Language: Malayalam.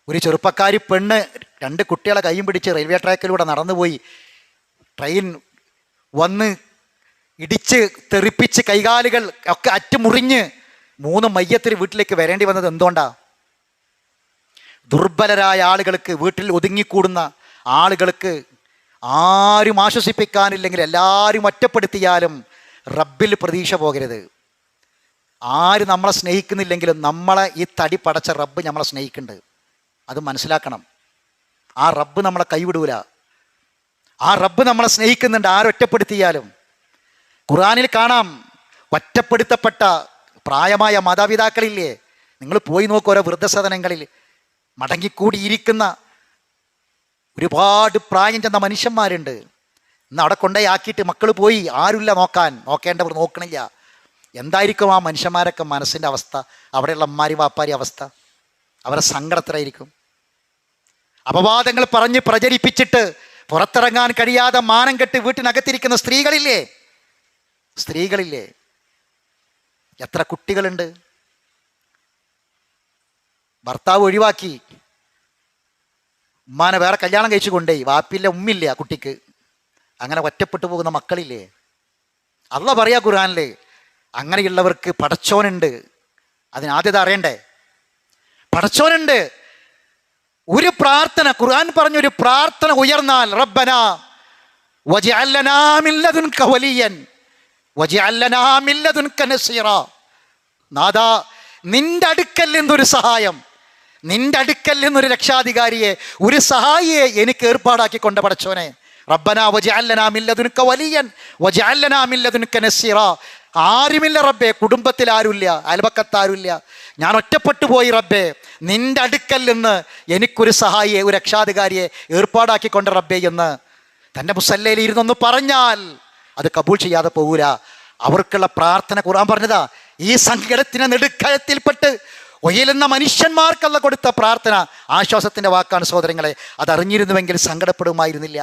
ഒരു ചെറുപ്പക്കാരി പെണ്ണ് 2 കുട്ടികളെ കൈയും പിടിച്ച് റെയിൽവേ ട്രാക്കിലൂടെ നടന്നുപോയി. ട്രെയിൻ വന്ന് ഇടിച്ച് തെറിപ്പിച്ച് കൈകാലുകൾ ഒക്കെ അറ്റുമുറിഞ്ഞ് 3 മയ്യത്തിന് വീട്ടിലേക്ക് വരേണ്ടി വന്നത് എന്തുകൊണ്ടാ? ദുർബലരായ ആളുകൾക്ക്, വീട്ടിൽ ഒതുങ്ങിക്കൂടുന്ന ആളുകൾക്ക് ആരും ആശ്വസിപ്പിക്കാനില്ലെങ്കിൽ എല്ലാവരും ഒറ്റപ്പെടുത്തിയാലും റബ്ബിൽ പ്രതീക്ഷ പോകരുത്. ആര് നമ്മളെ സ്നേഹിക്കുന്നില്ലെങ്കിലും നമ്മളെ ഈ തടി പടച്ച റബ്ബ് നമ്മളെ സ്നേഹിക്കുന്നുണ്ട്. അത് മനസ്സിലാക്കണം. ആ റബ്ബ് നമ്മളെ കൈവിടൂല. ആ റബ്ബ് നമ്മളെ സ്നേഹിക്കുന്നുണ്ട് ആരൊറ്റപ്പെടുത്തിയാലും. ഖുർആനിൽ കാണാം, ഒറ്റപ്പെടുത്തപ്പെട്ട പ്രായമായ മാതാപിതാക്കളില്ലേ, നിങ്ങൾ പോയി നോക്കുക, ഓരോ വൃദ്ധസദനങ്ങളിൽ മടങ്ങിക്കൂടിയിരിക്കുന്ന ഒരുപാട് പ്രായം ചെന്ന മനുഷ്യന്മാരുണ്ട്. ഇന്ന് അവിടെ കൊണ്ടേ ആക്കിയിട്ട് മക്കൾ പോയി, ആരുമില്ല നോക്കേണ്ടവർ നോക്കണില്ല. എന്തായിരിക്കും ആ മനുഷ്യന്മാരൊക്കെ മനസ്സിൻ്റെ അവസ്ഥ? അവിടെയുള്ള അമ്മാരി വാപ്പാരി അവസ്ഥ, അവരെ സങ്കടത്തിലായിരിക്കും. അപവാദങ്ങൾ പറഞ്ഞ് പ്രചരിപ്പിച്ചിട്ട് പുറത്തിറങ്ങാൻ കഴിയാതെ മാനം കെട്ട് വീട്ടിനകത്തിരിക്കുന്ന സ്ത്രീകളില്ലേ, എത്ര കുട്ടികളുണ്ട്. ഭർത്താവ് ഒഴിവാക്കി, ഉമ്മാനെ വേറെ കല്യാണം കഴിച്ചു കൊണ്ടേയി, വാപ്പില്ല ഉമ്മില്ല കുട്ടിക്ക്, അങ്ങനെ ഒറ്റപ്പെട്ടു പോകുന്ന മക്കളില്ലേ. അള്ളാഹ് പറയാ ഖുർആനില്, അങ്ങനെയുള്ളവർക്ക് പടച്ചോനുണ്ട്. അതിനാദ്യത അറിയണ്ടേ, പടച്ചോനുണ്ട്. ഒരു പ്രാർത്ഥന, ഖുർആൻ പറഞ്ഞൊരു പ്രാർത്ഥന ഉയർന്നാൽ, റബ്ബനാ വജ്അൽ ലനാ മിൻ ലദുൻക വലിയൻ വജ്അൽ ലനാ മിൻ ലദുൻക നസീറാ. നാഥാ, നിന്റെ അടുക്കൽ നിന്നൊരു സഹായം, നിന്റെ അടുക്കൽ നിന്നൊരു രക്ഷാധികാരിയെ, ഒരു സഹായിയെ എനിക്ക് ഏർപ്പാടാക്കിക്കൊണ്ട് പടച്ചോനെ. റബ്ബനാ വജ്അൽ ലനാ മിൻ ലദുൻക വലിയൻ വജ്അൽ ലനാ മിൻ ലദുൻക നസീറാ. ആരുമില്ല റബ്ബേ, കുടുംബത്തിൽ ആരുമില്ല, അയൽപക്കത്താരുമില്ല, ഞാൻ ഒറ്റപ്പെട്ടു പോയി റബ്ബേ, നിന്റെ അടുക്കൽ നിന്ന് എനിക്കൊരു സഹായിയെ, ഒരു രക്ഷാധികാരിയെ ഏർപ്പാടാക്കിക്കൊണ്ട് റബ്ബേ എന്ന് തൻ്റെ മുസല്ലയിൽ ഇരുന്നൊന്ന് പറഞ്ഞാൽ അത് കബൂൾ ചെയ്യാതെ പോകൂല. അവർക്കുള്ള പ്രാർത്ഥന ഖുർആൻ പറഞ്ഞതാ. ഈ സങ്കടത്തിന് നെടുക്കയത്തിൽപ്പെട്ട് ഒയലുന്ന മനുഷ്യന്മാർക്കല്ല കൊടുത്ത പ്രാർത്ഥന ആശ്വാസത്തിൻ്റെ വാക്കാണ് സഹോദരങ്ങളെ. അതറിഞ്ഞിരുന്നുവെങ്കിൽ സങ്കടപ്പെടുമായിരുന്നില്ല.